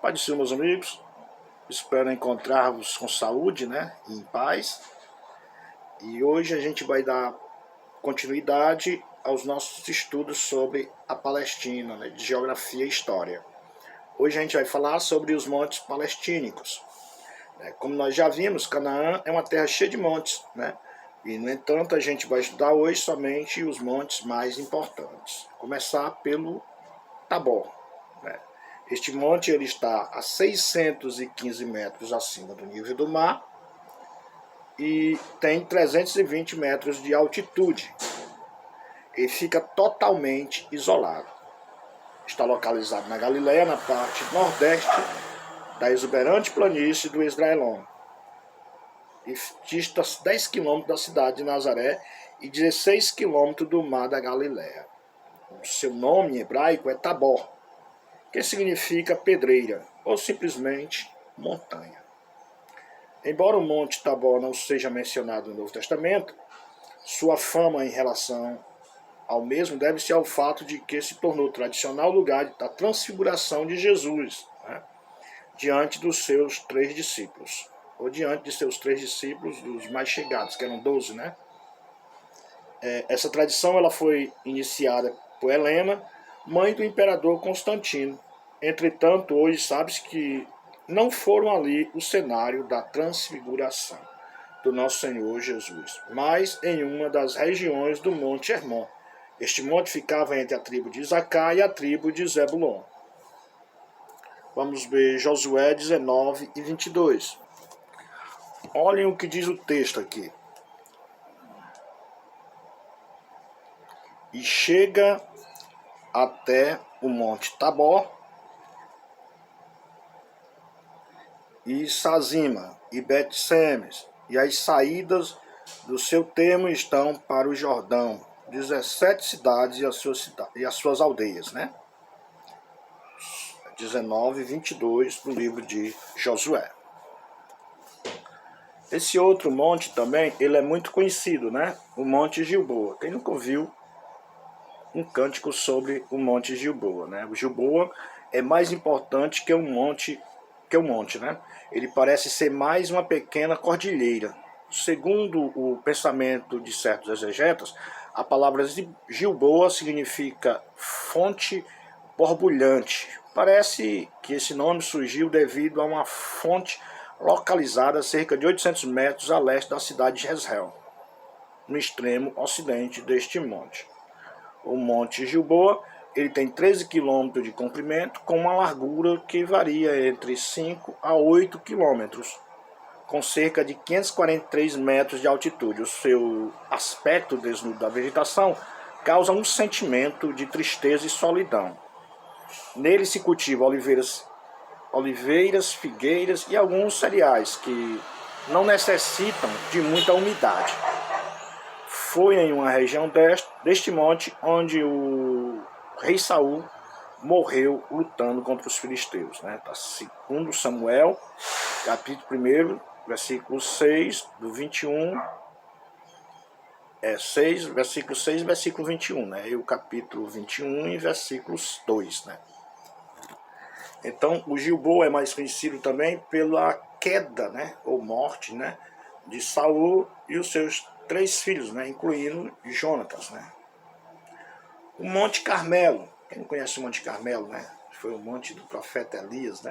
Pai do Senhor, meus amigos, espero encontrar-vos com saúde, e em paz. E hoje a gente vai dar continuidade aos nossos estudos sobre a Palestina, de geografia e história. Hoje a gente vai falar sobre os montes palestínicos. Como nós já vimos, Canaã é uma terra cheia de montes, E, no entanto, a gente vai estudar hoje somente os montes mais importantes. Começar pelo Tabor. Este monte ele está a 615 metros acima do nível do mar e tem 320 metros de altitude. Ele fica totalmente isolado. Está localizado na Galileia, na parte nordeste da exuberante planície do Esdraelon. E dista 10 quilômetros da cidade de Nazaré e 16 quilômetros do mar da Galileia. O seu nome em hebraico é Tabor, que significa pedreira, ou simplesmente montanha. Embora o Monte Tabor não seja mencionado no Novo Testamento, sua fama em relação ao mesmo deve-se ao fato de que se tornou tradicional lugar da transfiguração de Jesus, diante dos seus 3 discípulos, ou diante de seus 3 discípulos, dos mais chegados, que eram 12, Essa tradição ela foi iniciada por Helena, mãe do imperador Constantino. Entretanto, hoje sabe-se que não foram ali o cenário da transfiguração do nosso Senhor Jesus, mas em uma das regiões do Monte Hermon. Este monte ficava entre a tribo de Isacar e a tribo de Zebulon. Vamos ver Josué 19 e 22. Olhem o que diz o texto aqui. E chega até o Monte Tabor, e Sazima, e Bet-Semes, e as saídas do seu termo estão para o Jordão, 17 cidades e as suas aldeias, 19 e 22 do livro de Josué. Esse outro monte também, ele é muito conhecido, O Monte Gilboa. Quem nunca ouviu um cântico sobre o Monte Gilboa, O Gilboa é mais importante que um monte, Ele parece ser mais uma pequena cordilheira. Segundo o pensamento de certos exegetas, a palavra Gilboa significa fonte borbulhante. Parece que esse nome surgiu devido a uma fonte localizada a cerca de 800 metros a leste da cidade de Jezreel, no extremo ocidente deste monte. O Monte Gilboa ele tem 13 km de comprimento, com uma largura que varia entre 5 a 8 km, com cerca de 543 metros de altitude. O seu aspecto desnudo da vegetação causa um sentimento de tristeza e solidão. Nele se cultivam oliveiras, figueiras e alguns cereais que não necessitam de muita umidade. Foi em uma região deste monte onde o rei Saul morreu lutando contra os filisteus. Segundo Samuel, capítulo 1, versículo 6, do 21, 6, versículo 6 e versículo 21, E o capítulo 21 e versículos 2, Então, o Gilboa é mais conhecido também pela queda, ou morte, de Saul e os seus 3 filhos, incluindo Jonatas, O Monte Carmelo, quem não conhece o Monte Carmelo, Foi o monte do profeta Elias,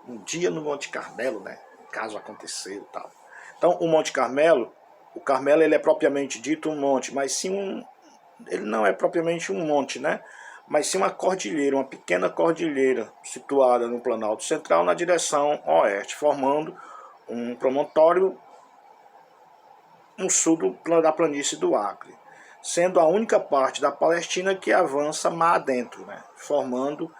Um dia no Monte Carmelo, Caso aconteceu e tal. Então, o Monte Carmelo, o Carmelo ele é propriamente dito um monte, mas sim ele não é propriamente um monte, Mas sim uma cordilheira, uma pequena cordilheira situada no Planalto Central na direção oeste, formando um promontório no sul da planície do Acre, sendo a única parte da Palestina que avança mar adentro, formando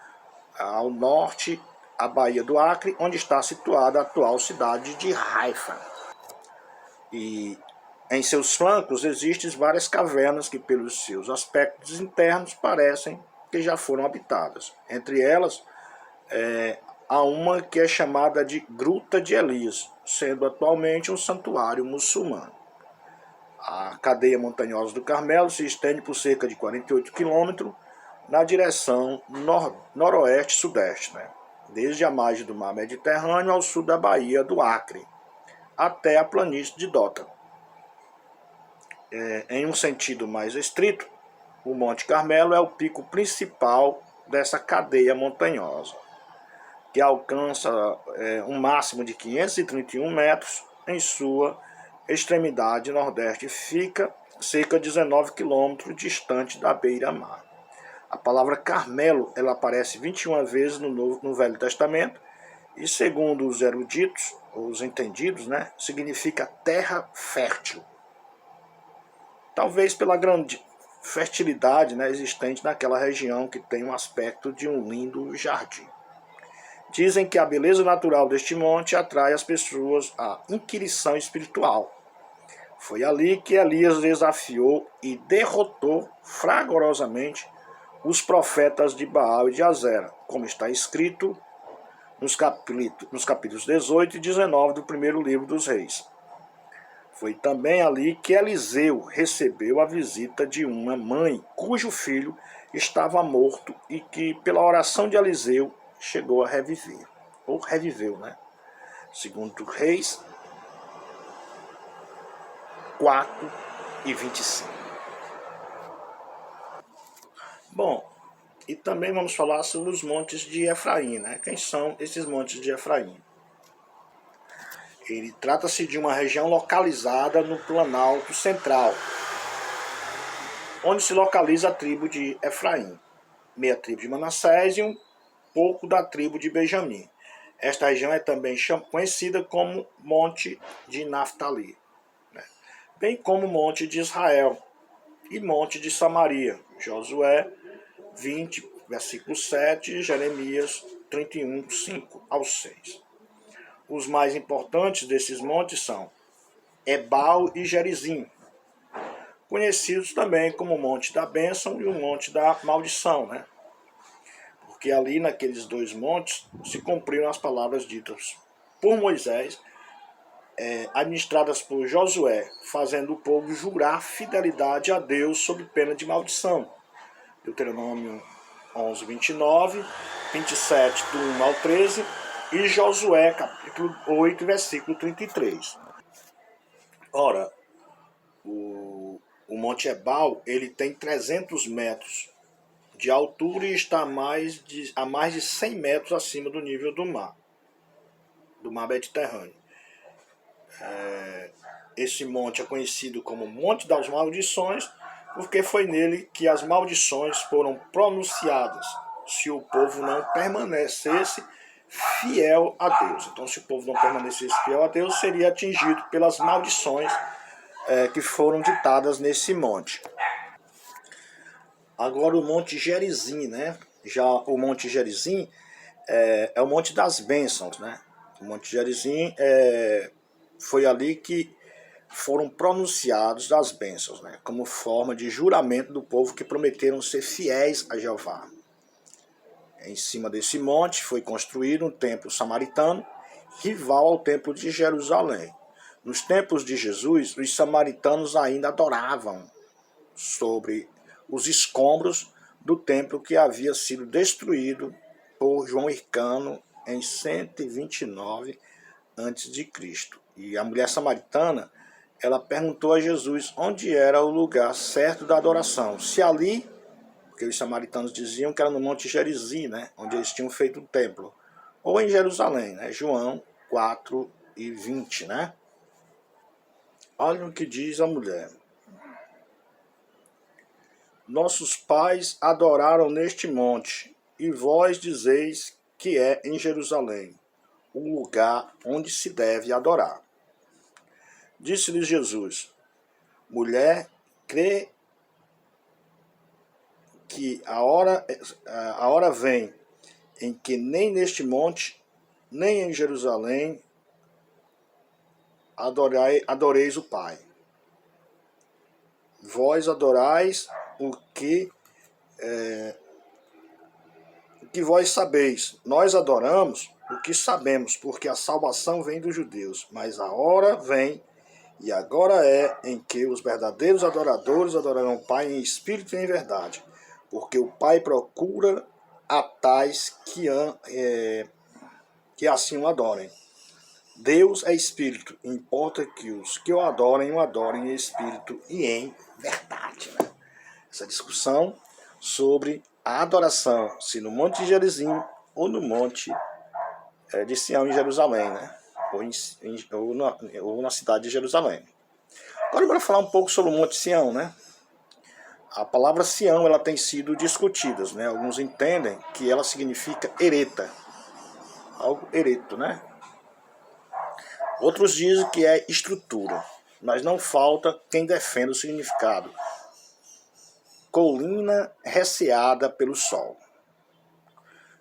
ao norte a Baía do Acre, onde está situada a atual cidade de Haifa. E em seus flancos existem várias cavernas que, pelos seus aspectos internos, parecem que já foram habitadas. Entre elas, há uma que é chamada de Gruta de Elias, sendo atualmente um santuário muçulmano. A cadeia montanhosa do Carmelo se estende por cerca de 48 km na direção noroeste-sudeste. desde a margem do mar Mediterrâneo ao sul da Baía do Acre, até a planície de Dothan. Em um sentido mais estrito, o Monte Carmelo é o pico principal dessa cadeia montanhosa, que alcança um máximo de 531 metros em sua extremidade nordeste, fica cerca de 19 quilômetros distante da beira-mar. A palavra Carmelo ela aparece 21 vezes no Velho Testamento e, segundo os eruditos, os entendidos, significa terra fértil. Talvez pela grande fertilidade existente naquela região que tem um aspecto de um lindo jardim. Dizem que a beleza natural deste monte atrai as pessoas à inquirição espiritual. Foi ali que Elias desafiou e derrotou fragorosamente os profetas de Baal e de Azera, como está escrito nos capítulos 18 e 19 do primeiro livro dos Reis. Foi também ali que Eliseu recebeu a visita de uma mãe cujo filho estava morto e que, pela oração de Eliseu, chegou a reviver. Ou reviveu, Segundo Reis 4 e 25. Bom, e também vamos falar sobre os montes de Efraim, Quem são esses montes de Efraim? Ele trata-se de uma região localizada no Planalto Central, onde se localiza a tribo de Efraim, meia tribo de Manassés e um pouco da tribo de Benjamim. Esta região é também conhecida como Monte de Naftali, bem como Monte de Israel e Monte de Samaria, Josué 20, versículo 7, Jeremias 31, 5 ao 6. Os mais importantes desses montes são Ebal e Gerizim, conhecidos também como o Monte da Bênção e o Monte da Maldição, Porque ali naqueles dois montes se cumpriram as palavras ditas por Moisés, administradas por Josué, fazendo o povo jurar fidelidade a Deus sob pena de maldição. Deuteronômio 11, 29, 27, do 1 ao 13, e Josué, capítulo 8, versículo 33. Ora, o Monte Ebal, ele tem 300 metros de altura e está a mais de 100 metros acima do nível do mar Mediterrâneo. Esse monte é conhecido como Monte das Maldições, porque foi nele que as maldições foram pronunciadas, se o povo não permanecesse fiel a Deus. Então, se o povo não permanecesse fiel a Deus, seria atingido pelas maldições que foram ditadas nesse monte. Agora o Monte Gerizim, Já o Monte Gerizim é o Monte das Bênçãos, O Monte Gerizim foi ali que foram pronunciados as bênçãos, como forma de juramento do povo que prometeram ser fiéis a Jeová. Em cima desse monte foi construído um templo samaritano, rival ao templo de Jerusalém. Nos tempos de Jesus, os samaritanos ainda adoravam sobre os escombros do templo que havia sido destruído por João Hircano em 129 a.C. E a mulher samaritana, ela perguntou a Jesus onde era o lugar certo da adoração. Se ali, porque os samaritanos diziam que era no Monte Gerizim, onde eles tinham feito o templo, ou em Jerusalém, João 4 e 20, Olha o que diz a mulher. Nossos pais adoraram neste monte, e vós dizeis que é em Jerusalém, o lugar onde se deve adorar. Disse-lhes Jesus: mulher, crê que a hora vem em que nem neste monte, nem em Jerusalém adoreis o Pai. Vós adorais o que vós sabeis. Nós adoramos o que sabemos, porque a salvação vem dos judeus. Mas a hora vem, e agora é, em que os verdadeiros adoradores adorarão o Pai em espírito e em verdade. Porque o Pai procura a tais que assim o adorem. Deus é espírito, importa que os que o adorem em espírito e em verdade. Né? Essa discussão sobre a adoração, se no Monte de Gerizim ou no Monte de Sião em Jerusalém, né? ou na cidade de Jerusalém. Agora bora falar um pouco sobre o Monte Sião, né? A palavra Sião ela tem sido discutida, né? Alguns entendem que ela significa ereta, algo ereto, né? Outros dizem que é estrutura, mas não falta quem defenda o significado. Colina receada pelo sol.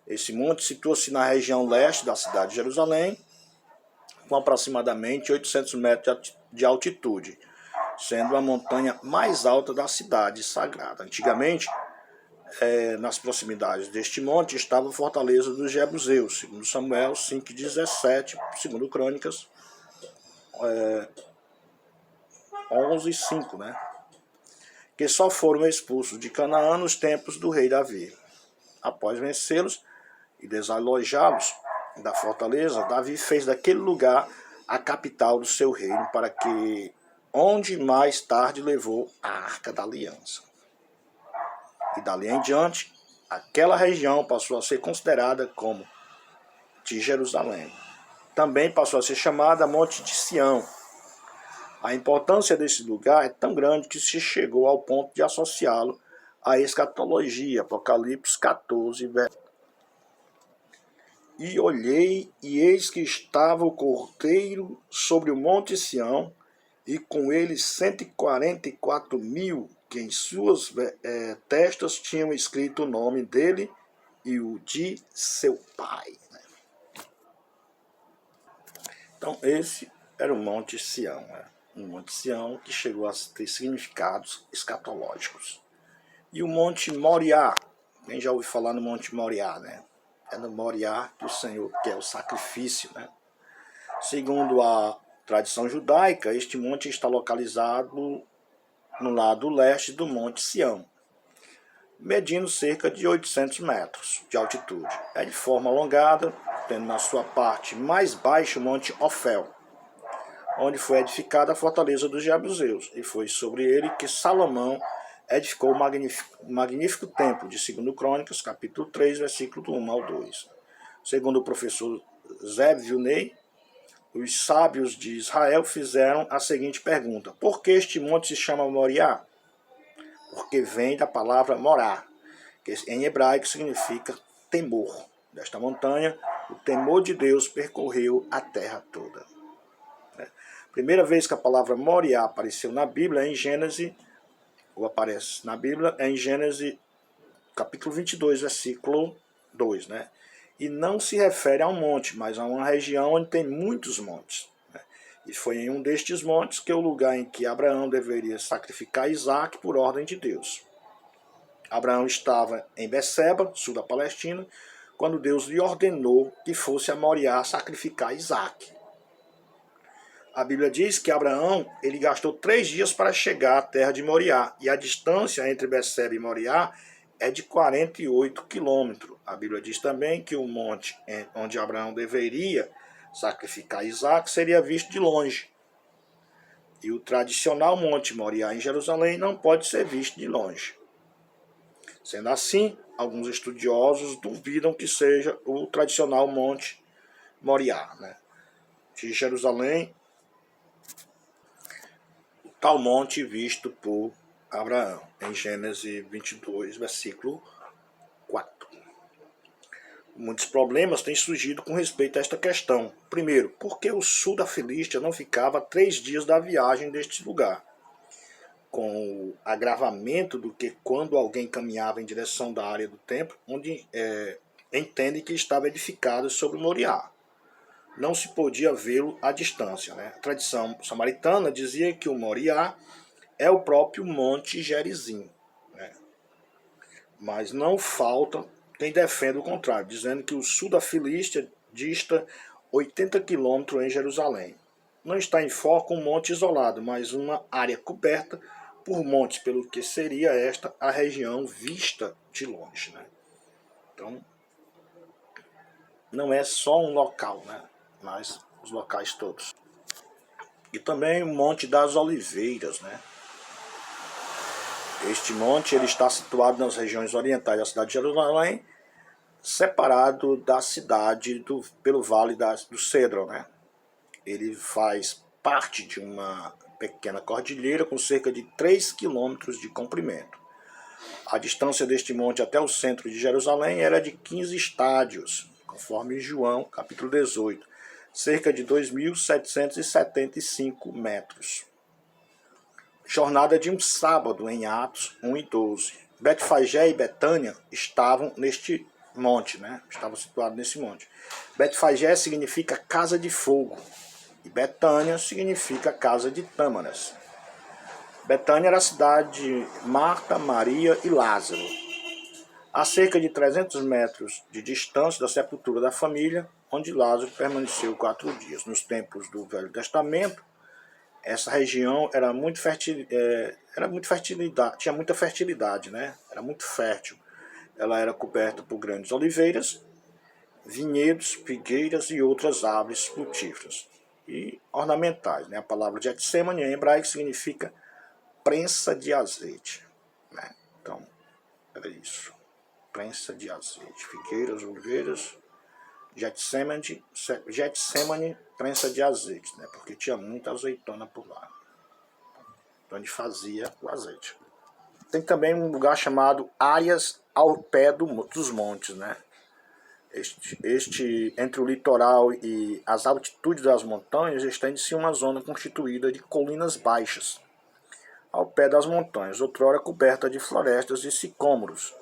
Esse monte situa-se na região leste da cidade de Jerusalém, com aproximadamente 800 metros de altitude, sendo a montanha mais alta da cidade sagrada. Antigamente, nas proximidades deste monte estava a fortaleza dos Jebuseus, segundo Samuel 5,17, segundo Crônicas 11,5, né? Que só foram expulsos de Canaã nos tempos do rei Davi. Após vencê-los e desalojá-los da fortaleza, Davi fez daquele lugar a capital do seu reino, para que onde mais tarde levou a Arca da Aliança. E dali em diante, aquela região passou a ser considerada como de Jerusalém. Também passou a ser chamada Monte de Sião. A importância desse lugar é tão grande que se chegou ao ponto de associá-lo à escatologia, Apocalipse 14, E olhei, e eis que estava o Cordeiro sobre o monte Sião, e com ele 144.000, que em suas testas tinham escrito o nome dele e o de seu pai. Então esse era o Monte Sião, né? Um Monte Sião que chegou a ter significados escatológicos. E o Monte Moriá, quem já ouviu falar no Monte Moriá, né? É no Moriá que o Senhor quer o sacrifício, né? Segundo a tradição judaica, este monte está localizado no lado leste do Monte Sião, medindo cerca de 800 metros de altitude. É de forma alongada, tendo na sua parte mais baixa o Monte Ofel, onde foi edificada a fortaleza dos Jebuseus, e foi sobre ele que Salomão edificou o magnífico templo de 2 Crônicas, capítulo 3, versículo 1 ao 2. Segundo o professor Zev Vilnei, os sábios de Israel fizeram a seguinte pergunta: por que este monte se chama Moriá? Porque vem da palavra morá, que em hebraico significa temor. Desta montanha, o temor de Deus percorreu a terra toda. Primeira vez que a palavra Moriá apareceu na Bíblia é em Gênesis, ou aparece na Bíblia, é em Gênesis capítulo 22, versículo 2, né? E não se refere a um monte, mas a uma região onde tem muitos montes. Né? E foi em um destes montes que é o lugar em que Abraão deveria sacrificar Isaac por ordem de Deus. Abraão estava em Beceba, sul da Palestina, quando Deus lhe ordenou que fosse a Moriá sacrificar Isaac. A Bíblia diz que Abraão ele gastou 3 dias para chegar à terra de Moriá, e a distância entre Beceba e Moriá é de 48 quilômetros. A Bíblia diz também que o monte onde Abraão deveria sacrificar Isaac seria visto de longe. E o tradicional Monte Moriá em Jerusalém não pode ser visto de longe. Sendo assim, alguns estudiosos duvidam que seja o tradicional Monte Moriá, né? De Jerusalém, tal monte visto por Abraão, em Gênesis 22, versículo 4. Muitos problemas têm surgido com respeito a esta questão. Primeiro, por que o sul da Filístia não ficava a 3 dias da viagem deste lugar? Com o agravamento do que quando alguém caminhava em direção da área do templo, onde entende que estava edificado sobre Moriá. Não se podia vê-lo à distância. Né? A tradição samaritana dizia que o Moriá é o próprio Monte Gerizim. Né? Mas não falta quem defende o contrário, dizendo que o sul da Filístia dista 80 quilômetros em Jerusalém. Não está em foco um monte isolado, mas uma área coberta por montes, pelo que seria esta a região vista de longe. Né? Então, não é só um local, né? Mas os locais todos. E também o Monte das Oliveiras, né? Este monte ele está situado nas regiões orientais da cidade de Jerusalém, separado da cidade pelo Vale do Cedron, né? Ele faz parte de uma pequena cordilheira com cerca de 3 quilômetros de comprimento. A distância deste monte até o centro de Jerusalém era de 15 estádios, conforme João, capítulo 18, cerca de 2.775 metros. Jornada de um sábado em Atos 1 e 12. Betfagé e Betânia estavam neste monte, né? Estavam situados nesse monte. Betfagé significa casa de fogo e Betânia significa casa de tâmaras. Betânia era a cidade de Marta, Maria e Lázaro. A cerca de 300 metros de distância da sepultura da família, onde Lázaro permaneceu 4 dias. Nos tempos do Velho Testamento, essa região era muito fertilidade, tinha muita fertilidade, né? Era muito fértil. Ela era coberta por grandes oliveiras, vinhedos, figueiras e outras árvores frutíferas e ornamentais, né? A palavra Getsemane em hebraico significa prensa de azeite, né? Então, era isso. Prensa de azeite, figueiras, oliveiras, Getsemane, prensa de azeite, né? Porque tinha muita azeitona por lá. Onde fazia o azeite. Tem também um lugar chamado Áreas ao pé dos montes, né? Entre o litoral e as altitudes das montanhas, estende-se uma zona constituída de colinas baixas, ao pé das montanhas, outrora coberta de florestas e sicômoros.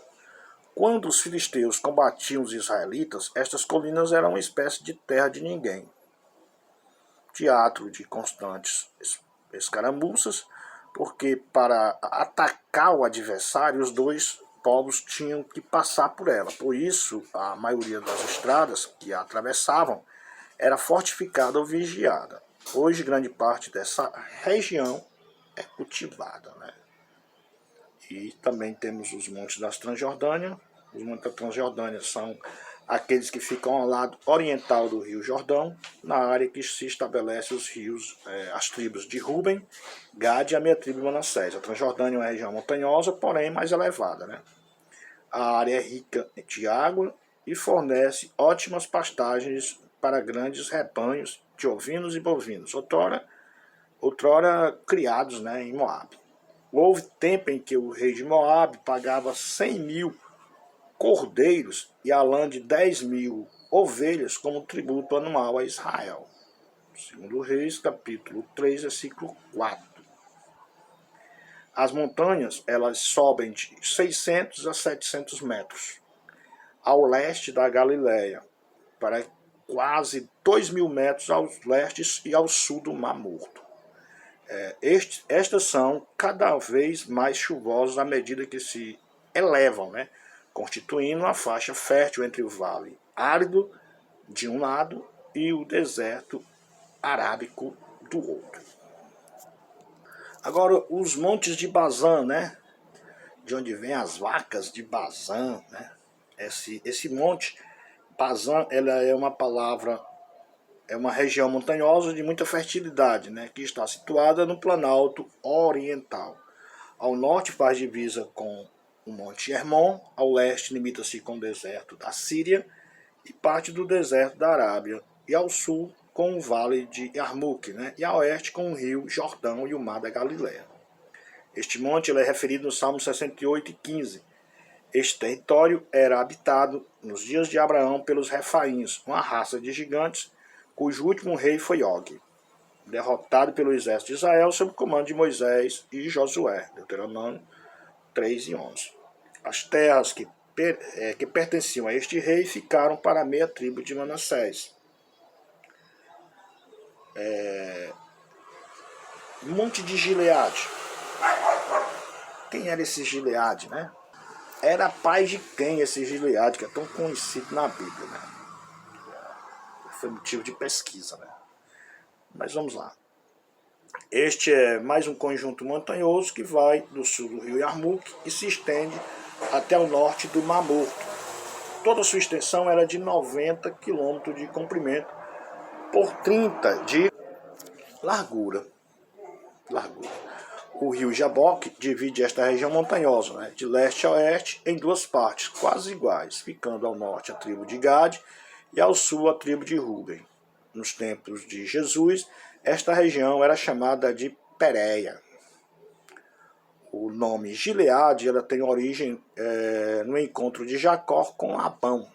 Quando os filisteus combatiam os israelitas, estas colinas eram uma espécie de terra de ninguém. Teatro de constantes escaramuças, porque para atacar o adversário, os dois povos tinham que passar por ela. Por isso, a maioria das estradas que a atravessavam era fortificada ou vigiada. Hoje, grande parte dessa região é cultivada, né? E também temos os montes da Transjordânia. Os montes da Transjordânia são aqueles que ficam ao lado oriental do Rio Jordão, na área que se estabelecem os rios, as tribos de Ruben, Gad e a meia tribo de Manassés. A Transjordânia é uma região montanhosa, porém mais elevada, né? A área é rica de água e fornece ótimas pastagens para grandes rebanhos de ovinos e bovinos, outrora criados, né, em Moabe. Houve tempo em que o rei de Moabe pagava 100.000 cordeiros e a lã de 10.000 ovelhas como tributo anual a Israel. Segundo Reis, capítulo 3, versículo 4. As montanhas, elas sobem de 600 a 700 metros ao leste da Galileia, para quase 2.000 metros ao leste e ao sul do Mar Morto. Estas são cada vez mais chuvosas à medida que se elevam, né? Constituindo uma faixa fértil entre o vale árido de um lado e o deserto arábico do outro. Agora, os montes de Bazã, né? De onde vêm as vacas de Bazã, né? Esse monte, Bazã, ela é uma palavra, é uma região montanhosa de muita fertilidade, né? Que está situada no Planalto Oriental. Ao norte faz divisa com o Monte Hermon, ao leste limita-se com o deserto da Síria e parte do deserto da Arábia, e ao sul com o vale de Yarmuk, né? E a oeste com o rio Jordão e o mar da Galileia. Este monte ele é referido no Salmo 68 e 15. Este território era habitado nos dias de Abraão pelos Refaíns, uma raça de gigantes, cujo último rei foi Og, derrotado pelo exército de Israel sob o comando de Moisés e Josué, Deuteronômio 3 e 11. As terras que pertenciam a este rei ficaram para a meia tribo de Manassés. Monte de Gileade. Quem era esse Gileade, né? Era pai de quem esse Gileade, que é tão conhecido na Bíblia, né? Foi motivo de pesquisa, né? Mas vamos lá. Este é mais um conjunto montanhoso que vai do sul do rio Yarmuk e se estende até o norte do Mar Morto. toda a sua extensão era de 90 quilômetros de comprimento por 30 de largura. O rio Jaboque divide esta região montanhosa, né, de leste a oeste, em duas partes quase iguais, ficando ao norte a tribo de Gade e ao sul a tribo de Ruben. Nos tempos de Jesus, esta região era chamada de Pérea. O nome Gileade ela tem origem no encontro de Jacó com Labão,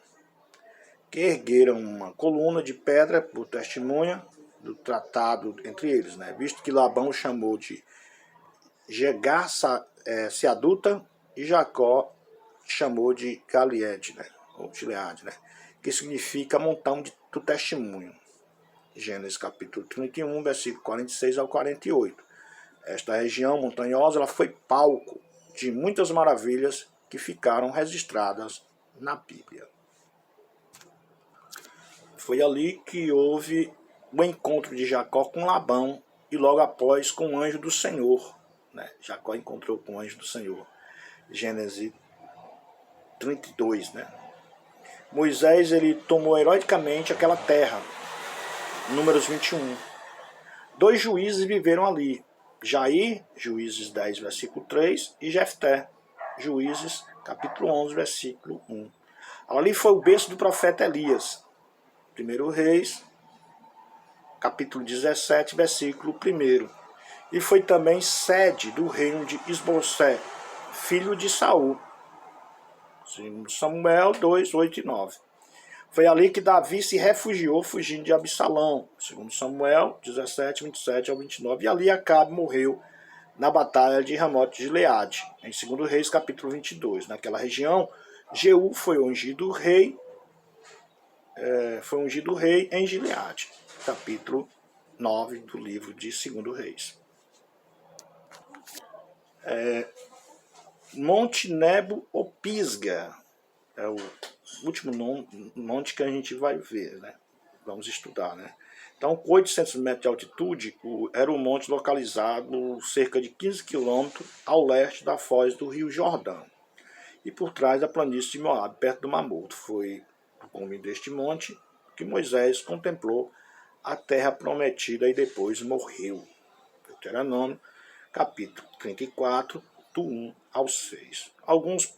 que ergueram uma coluna de pedra por testemunha do tratado entre eles, né, visto que Labão chamou de Jegar-se-aduta e Jacó chamou de Gileade, né, ou Gileade, né, que significa montão do testemunho. Gênesis capítulo 31, versículo 46 ao 48. Esta região montanhosa ela foi palco de muitas maravilhas que ficaram registradas na Bíblia. Foi ali que houve o encontro de Jacó com Labão e logo após com o anjo do Senhor. Né? Jacó encontrou com o anjo do Senhor. Gênesis 32. Né? Moisés ele tomou heroicamente aquela terra. Números 21. 2 juízes viveram ali. Jair, Juízes 10, versículo 3, e Jefté, Juízes, capítulo 11, versículo 1. Ali foi o berço do profeta Elias. 1 Reis, capítulo 17, versículo 1. E foi também sede do reino de Isbosé, filho de Saul. 2 Samuel 2, 8 e 9. Foi ali que Davi se refugiou fugindo de Absalão, 2 Samuel 17, 27 ao 29. E ali Acabe morreu na batalha de Ramote de Gileade, em 2 Reis capítulo 22. Naquela região, Jeú foi ungido rei em Gileade, capítulo 9 do livro de 2 Reis. Monte Nebo ou Pisga é o último monte que a gente vai ver, né? Vamos estudar, né? Então, com 800 metros de altitude, era um monte localizado cerca de 15 quilômetros ao leste da foz do rio Jordão e por trás da planície de Moabe, perto do Mar Morto. Foi por convite deste monte que Moisés contemplou a terra prometida e depois morreu. Deuteronômio, capítulo 34, do 1 ao 6. Alguns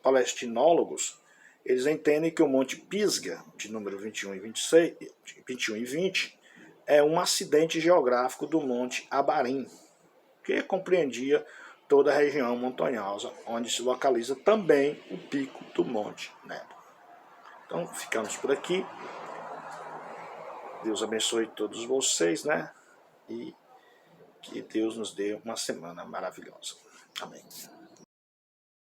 palestinólogos eles entendem que o Monte Pisga, de número 21 e 20, é um acidente geográfico do Monte Abarim, que compreendia toda a região montanhosa, onde se localiza também o pico do Monte Nebo. Então, ficamos por aqui. Deus abençoe todos vocês, né? E que Deus nos dê uma semana maravilhosa. Amém.